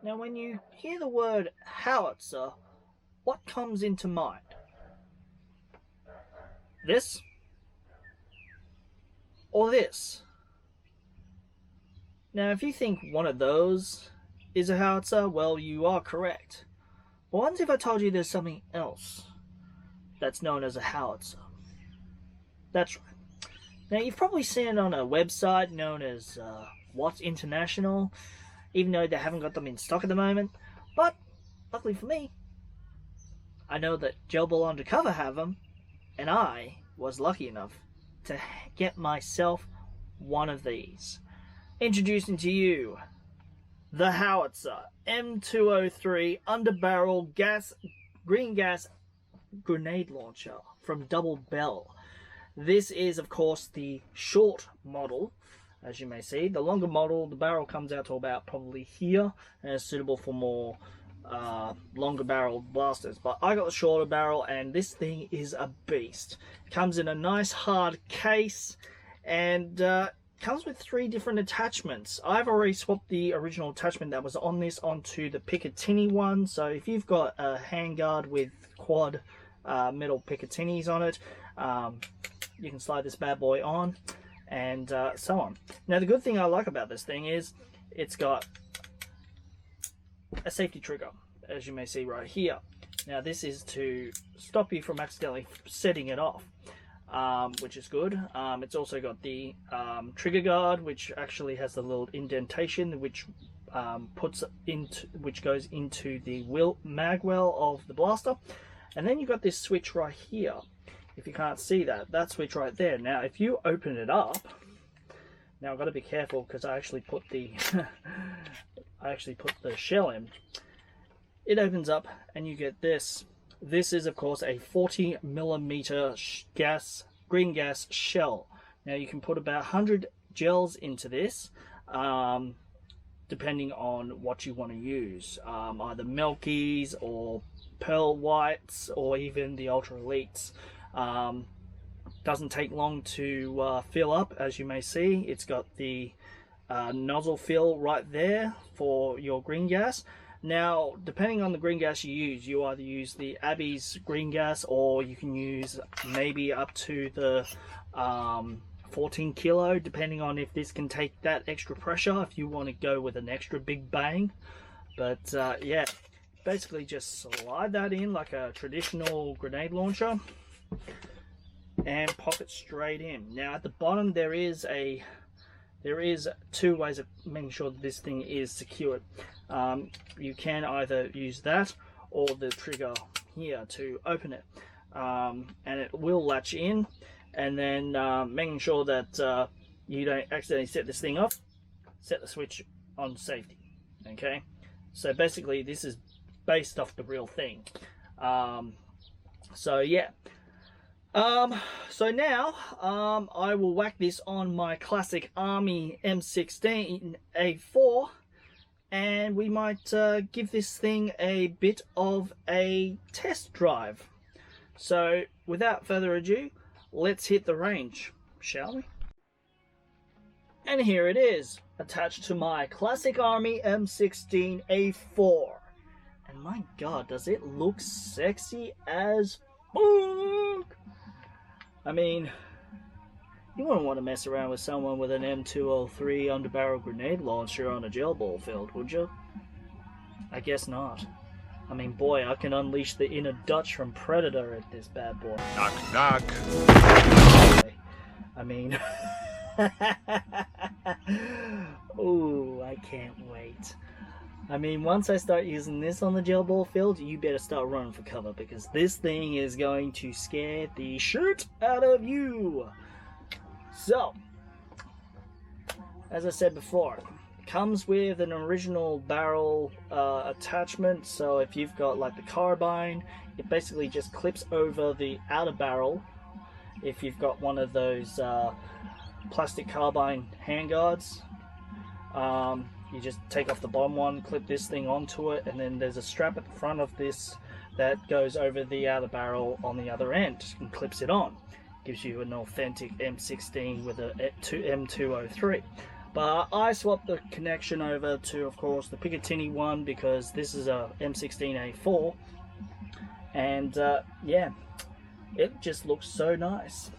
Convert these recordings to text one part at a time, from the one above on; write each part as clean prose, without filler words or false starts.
Now, when you hear the word howitzer, what comes into mind? This? Or this? Now, if you think one of those is a howitzer, well, you are correct. But what if I told you there's something else that's known as a howitzer? That's right. Now, you've probably seen it on a website known as What's International, even though they haven't got them in stock at the moment. But, luckily for me, I know that Gelball Undercover have them, and I was lucky enough to get myself one of these. Introducing to you the Howizer M203 underbarrel green gas grenade launcher from Double Bell. This is, of course, the short model, as you may see. The longer model, the barrel comes out to about probably here, and is suitable for more longer barrel blasters. But I got the shorter barrel, and this thing is a beast. It comes in a nice hard case, and comes with 3 different attachments. I've already swapped the original attachment that was on this onto the Picatinny one. So if you've got a handguard with quad metal Picatinnies on it, you can slide this bad boy on, and so on. Now, the good thing I like about this thing is it's got a safety trigger, as you may see right here. Now, this is to stop you from accidentally setting it off, which is good. It's also got the trigger guard, which actually has the little indentation which goes into the mag well of the blaster. And then you've got this switch right here. If you can't see that switch right there. Now, if you open it up, now I've got to be careful because I actually put the shell in. It opens up and you get this. This is, of course, a 40mm green gas shell. Now, you can put about 100 gels into this, depending on what you want to use. Either Milkies or Pearl Whites or even the Ultra Elites. Doesn't take long to fill up, as you may see. It's got the nozzle fill right there for your green gas. Now, depending on the green gas you use, you either use the Abbey's green gas, or you can use maybe up to the 14 kilo, depending on if this can take that extra pressure, if you want to go with an extra big bang. But yeah, basically just slide that in like a traditional grenade launcher and pop it straight in. Now, at the bottom there is 2 ways of making sure that this thing is secured. You can either use that or the trigger here to open it, and it will latch in. And then making sure that you don't accidentally set this thing off, set the switch on safety. Okay, so basically this is based off the real thing. So yeah. So now I will whack this on my classic Army M16A4, and we might give this thing a bit of a test drive. So without further ado, let's hit the range, shall we? And here it is, attached to my classic Army M16A4. And my god, does it look sexy as fuck! I mean, you wouldn't want to mess around with someone with an M203 underbarrel grenade launcher on a gel ball field, would you? I guess not. I mean, boy, I can unleash the inner Dutch from Predator at this bad boy. Knock, knock. I mean, ooh, I can't wait. I mean, once I start using this on the gel ball field, you better start running for cover, because this thing is going to scare the shit out of you. So, as I said before, it comes with an original barrel attachment. So if you've got like the carbine, it basically just clips over the outer barrel. If you've got one of those plastic carbine handguards, you just take off the bottom one, clip this thing onto it, and then there's a strap at the front of this that goes over the outer barrel on the other end and clips it on. gives you an authentic M16 with a m203. But I swapped the connection over to, of course, the Picatinny one because this is a M16A4, and yeah, it just looks so nice.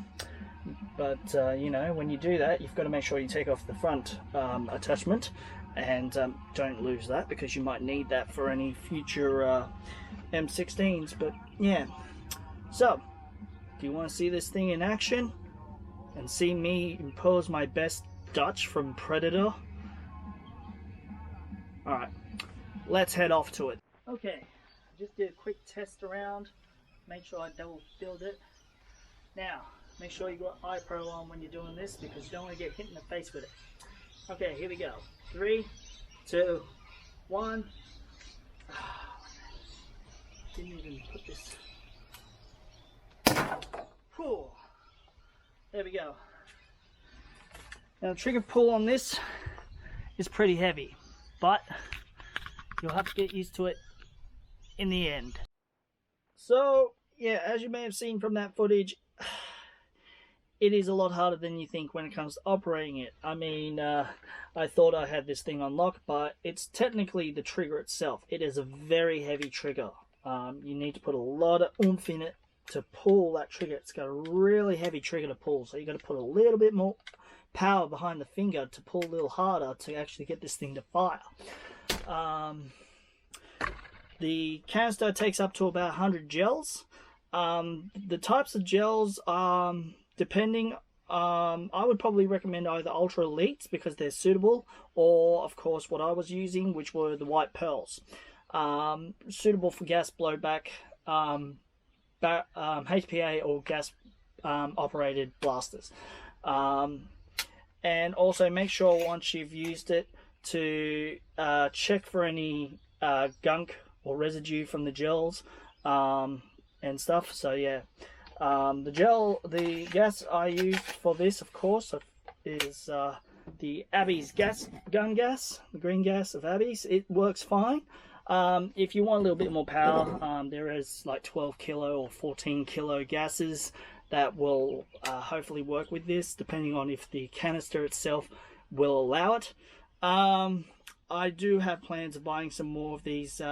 But you know, when you do that, you've got to make sure you take off the front attachment, and don't lose that because you might need that for any future M16s. But yeah, so do you want to see this thing in action and see me impose my best Dutch from Predator? Alright, let's head off to it. Okay, just did a quick test around, make sure I double filled it. Now, make sure you got eye pro on when you're doing this because you don't want to get hit in the face with it. Okay, here we go. 3, 2, 1. Didn't even put this. Whew. There we go. Now the trigger pull on this is pretty heavy, but you'll have to get used to it in the end. So yeah, as you may have seen from that footage, it is a lot harder than you think when it comes to operating it. I mean, I thought I had this thing on lock, but it's technically the trigger itself. It is a very heavy trigger. You need to put a lot of oomph in it to pull that trigger. It's got a really heavy trigger to pull, so you got to put a little bit more power behind the finger to pull a little harder to actually get this thing to fire. The canister takes up to about 100 gels. The types of gels, depending, I would probably recommend either Ultra Elites because they're suitable, or of course what I was using, which were the white pearls. Suitable for gas blowback, HPA or gas operated blasters. And also make sure once you've used it to check for any gunk or residue from the gels and stuff. So yeah, the gas I used for this, of course, is the Abbey's gun gas, the green gas of Abbey's. It works fine. If you want a little bit more power, there is like 12 kilo or 14 kilo gases that will hopefully work with this, depending on if the canister itself will allow it. I do have plans of buying some more of these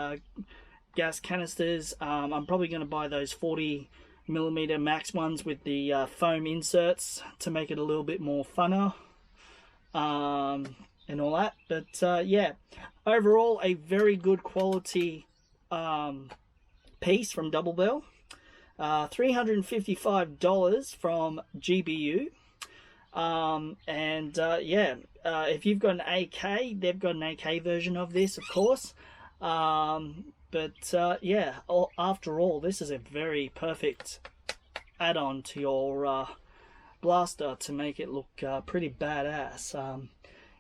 gas canisters. I'm probably going to buy those 40mm max ones with the foam inserts to make it a little bit more funner and all that. But yeah, overall a very good quality piece from Double Bell. $355 from GBU. Yeah, if you've got an AK, they've got an AK version of this, of course. Yeah, after all, this is a very perfect add-on to your blaster to make it look pretty badass.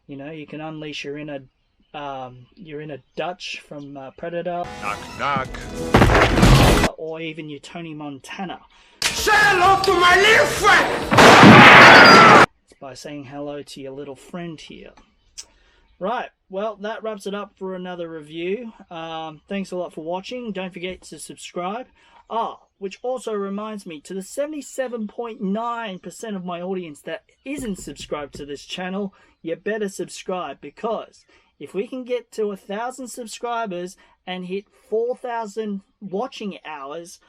You know, you can unleash your inner Dutch from Predator. Knock, knock. Or even your Tony Montana. Say hello to my little friend! By saying hello to your little friend here. Right, well, that wraps it up for another review. Thanks a lot for watching. Don't forget to subscribe. Which also reminds me, to the 77.9% of my audience that isn't subscribed to this channel, you better subscribe, because if we can get to 1,000 subscribers and hit 4,000 watching hours,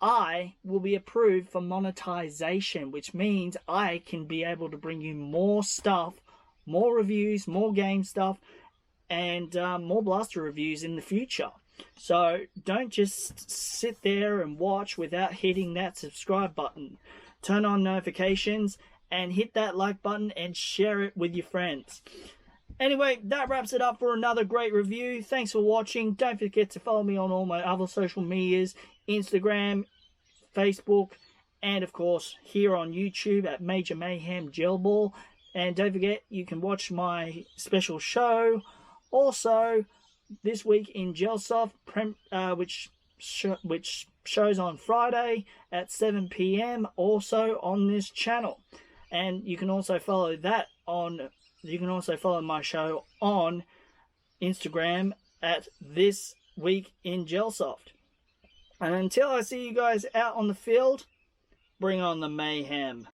I will be approved for monetization, which means I can be able to bring you more stuff, more reviews, more game stuff, and more blaster reviews in the future. So don't just sit there and watch without hitting that subscribe button. Turn on notifications and hit that like button and share it with your friends. Anyway, that wraps it up for another great review. Thanks for watching. Don't forget to follow me on all my other social medias, Instagram, Facebook, and of course here on YouTube at Major Mayhem Gelball. And don't forget, you can watch my special show also this week in Gelsoft, which shows on Friday at 7 PM also on this channel. And you can also follow that on, you can also follow my show on Instagram at This Week in Gelsoft. And until I see you guys out on the field, Bring on the mayhem.